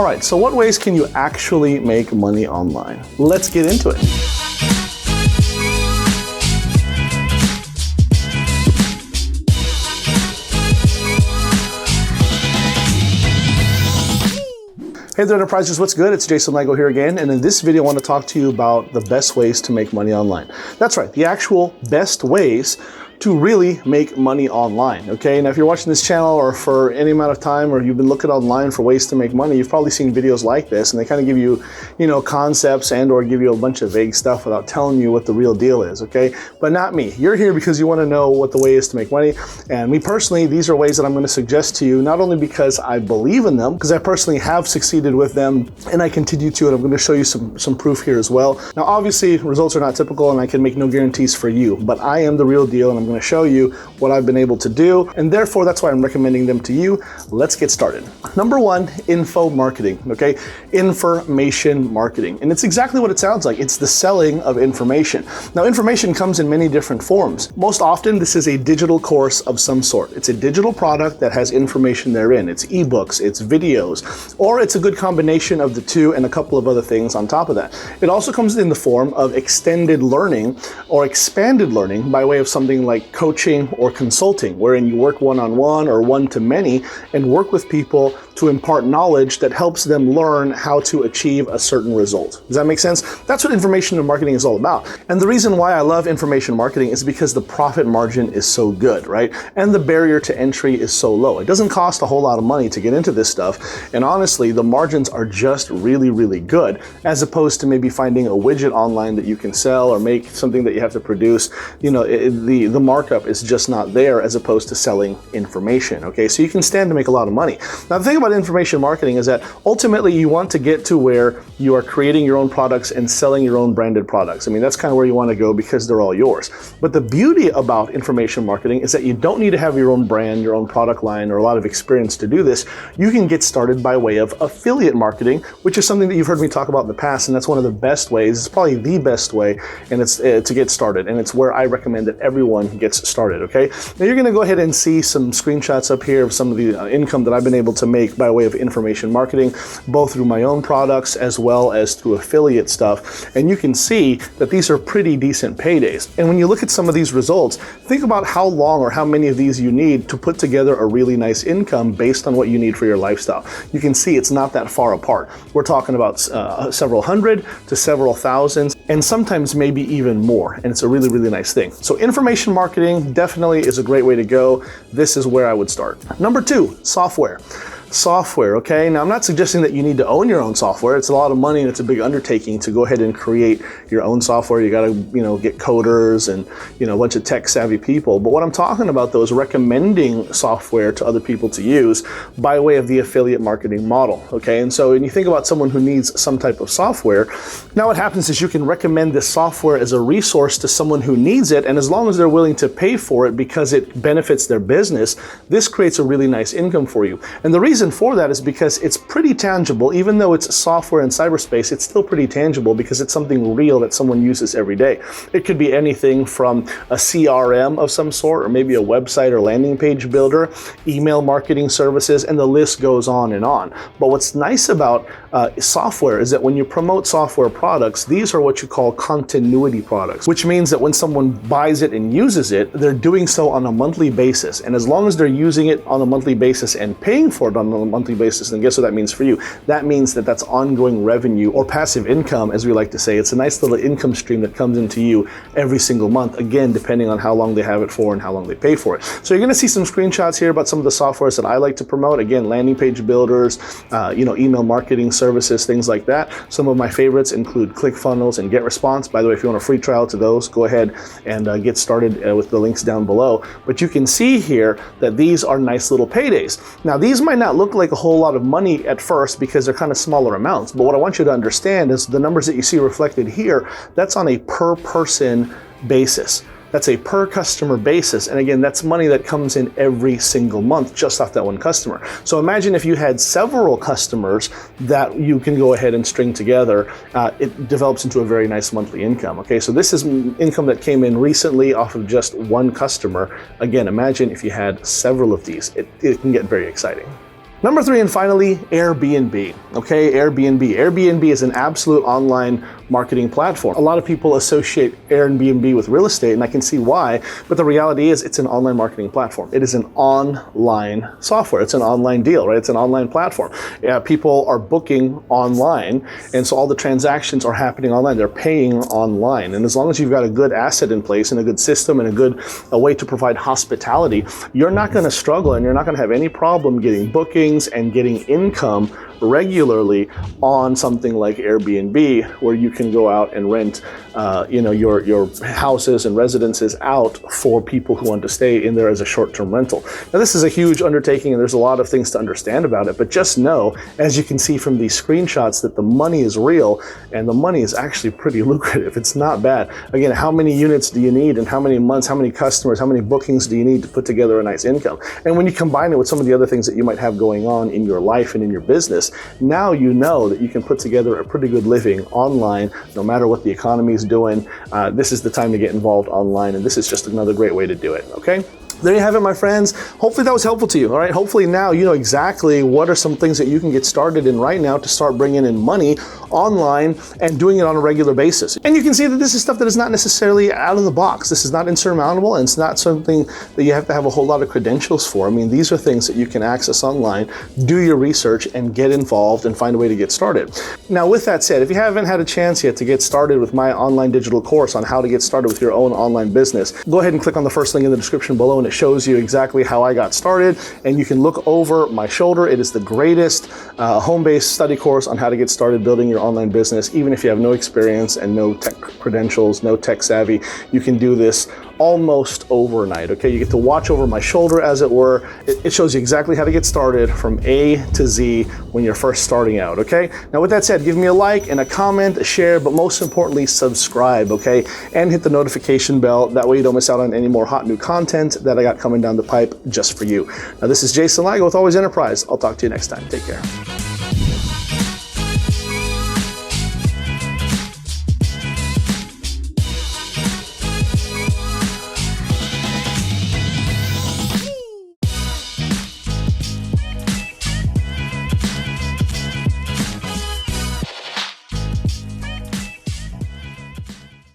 All right, so what ways can you actually make money online? Let's get into it. Hey there, enterprisers, what's good? It's Jason Lego here again, and in this video I want to talk to you about the best ways to make money online. That's right, the actual best ways to really make money online, okay? Now if you're watching this channel or for any amount of time, or you've been looking online for ways to make money, you've probably seen videos like this, and they kind of give you, concepts and or give you a bunch of vague stuff without telling you what the real deal is, okay? But not me. You're here because you want to know what the way is to make money, and me personally, these are ways that I'm going to suggest to you, not only because I believe in them, because I personally have succeeded with them, and I continue to, and I'm going to show you some proof here as well. Now obviously, results are not typical, and I can make no guarantees for you, but I am the real deal, and I'm going to show you what I've been able to do, and therefore that's why I'm recommending them to you. Let's get started. Number one, info marketing, okay? Information marketing. And it's exactly what it sounds like. It's the selling of information. Now, information comes in many different forms. Most often, this is a digital course of some sort. It's a digital product that has information therein. It's ebooks, it's videos, or it's a good combination of the two and a couple of other things on top of that. It also comes in the form of extended learning or expanded learning by way of something like coaching or consulting, wherein you work one-on-one or one-to-many and work with people to impart knowledge that helps them learn how to achieve a certain result. Does that make sense? That's what information and marketing is all about. And the reason why I love information marketing is because the profit margin is so good, right? And the barrier to entry is so low. It doesn't cost a whole lot of money to get into this stuff. And honestly, the margins are just really, really good, as opposed to maybe finding a widget online that you can sell or make something that you have to produce. The markup is just not there, as opposed to selling information, okay? So you can stand to make a lot of money. Now, the thing about information marketing is that ultimately you want to get to where you are creating your own products and selling your own branded products. I mean, that's kind of where you want to go because they're all yours. But the beauty about information marketing is that you don't need to have your own brand, your own product line, or a lot of experience to do this. You can get started by way of affiliate marketing, which is something that you've heard me talk about in the past, and that's one of the best ways. It's probably the best way, and it's to get started, and it's where I recommend that everyone gets started, okay? Now you're going to go ahead and see some screenshots up here of some of the income that I've been able to make by way of information marketing, both through my own products as well as through affiliate stuff. And you can see that these are pretty decent paydays. And when you look at some of these results, think about how long or how many of these you need to put together a really nice income based on what you need for your lifestyle. You can see it's not that far apart. We're talking about several hundred to several thousands, and sometimes maybe even more. And it's a really, really nice thing. So information marketing definitely is a great way to go. This is where I would start. Number two, software. Software, okay? Now I'm not suggesting that you need to own your own software. It's a lot of money and it's a big undertaking to go ahead and create your own software. You gotta, get coders and, a bunch of tech savvy people. But what I'm talking about though is recommending software to other people to use by way of the affiliate marketing model, okay? And so when you think about someone who needs some type of software, now what happens is you can recommend this software as a resource to someone who needs it, and as long as they're willing to pay for it because it benefits their business, this creates a really nice income for you. And the reason for that is because it's pretty tangible. Even though it's software in cyberspace, it's still pretty tangible because it's something real that someone uses every day. It could be anything from a CRM of some sort, or maybe a website or landing page builder, email marketing services, and the list goes on and on. But what's nice about software is that when you promote software products, these are what you call continuity products, which means that when someone buys it and uses it, they're doing so on a monthly basis. And as long as they're using it on a monthly basis and paying for it on a monthly basis, then guess what that means for you? That means that that's ongoing revenue or passive income, as we like to say. It's a nice little income stream that comes into you every single month, again, depending on how long they have it for and how long they pay for it. So you're going to see some screenshots here about some of the softwares that I like to promote. Again, landing page builders, email marketing services, things like that. Some of my favorites include ClickFunnels and GetResponse. By the way, if you want a free trial to those, go ahead and get started with the links down below. But you can see here that these are nice little paydays. Now, these might not look like a whole lot of money at first because they're kind of smaller amounts. But what I want you to understand is the numbers that you see reflected here, that's on a per person basis. That's a per customer basis. And again, that's money that comes in every single month just off that one customer. So imagine if you had several customers that you can go ahead and string together, it develops into a very nice monthly income. Okay, so this is income that came in recently off of just one customer. Again, imagine if you had several of these, it can get very exciting. Number 3, and finally, Airbnb. Okay, Airbnb. Airbnb is an absolute online marketing platform. A lot of people associate Airbnb with real estate, and I can see why, but the reality is it's an online marketing platform. It is an online software. It's an online deal, right? It's an online platform. People are booking online, and so all the transactions are happening online. They're paying online, and as long as you've got a good asset in place and a good system and a way to provide hospitality, you're not going to struggle and you're not going to have any problem getting bookings and getting income regularly on something like Airbnb, where you can go out and rent your houses and residences out for people who want to stay in there as a short-term rental. Now, this is a huge undertaking and there's a lot of things to understand about it, but just know, as you can see from these screenshots, that the money is real and the money is actually pretty lucrative. It's not bad. Again, how many units do you need, and how many months, how many customers, how many bookings do you need to put together a nice income? And when you combine it with some of the other things that you might have going on in your life and in your business, now you know that you can put together a pretty good living online, no matter what the economy is doing. This is the time to get involved online, and this is just another great way to do it, okay? There you have it, my friends. Hopefully that was helpful to you, all right? Hopefully now you know exactly what are some things that you can get started in right now to start bringing in money online and doing it on a regular basis. And you can see that this is stuff that is not necessarily out of the box. This is not insurmountable, and it's not something that you have to have a whole lot of credentials for. I mean, these are things that you can access online, do your research, and get involved and find a way to get started. Now, with that said, if you haven't had a chance yet to get started with my online digital course on how to get started with your own online business, go ahead and click on the first link in the description below, and it shows you exactly how I got started, and you can look over my shoulder. It is the greatest home-based study course on how to get started building your online business. Even if you have no experience and no tech credentials, no tech savvy, you can do this almost overnight, okay? You get to watch over my shoulder, as it were. It shows you exactly how to get started from A to Z when you're first starting out, okay? Now, with that said, give me a like and a comment, a share, but most importantly, subscribe, okay? And hit the notification bell. That way you don't miss out on any more hot new content that I got coming down the pipe just for you. Now, this is Jason Ligo with Always Enterprise. I'll talk to you next time. Take care.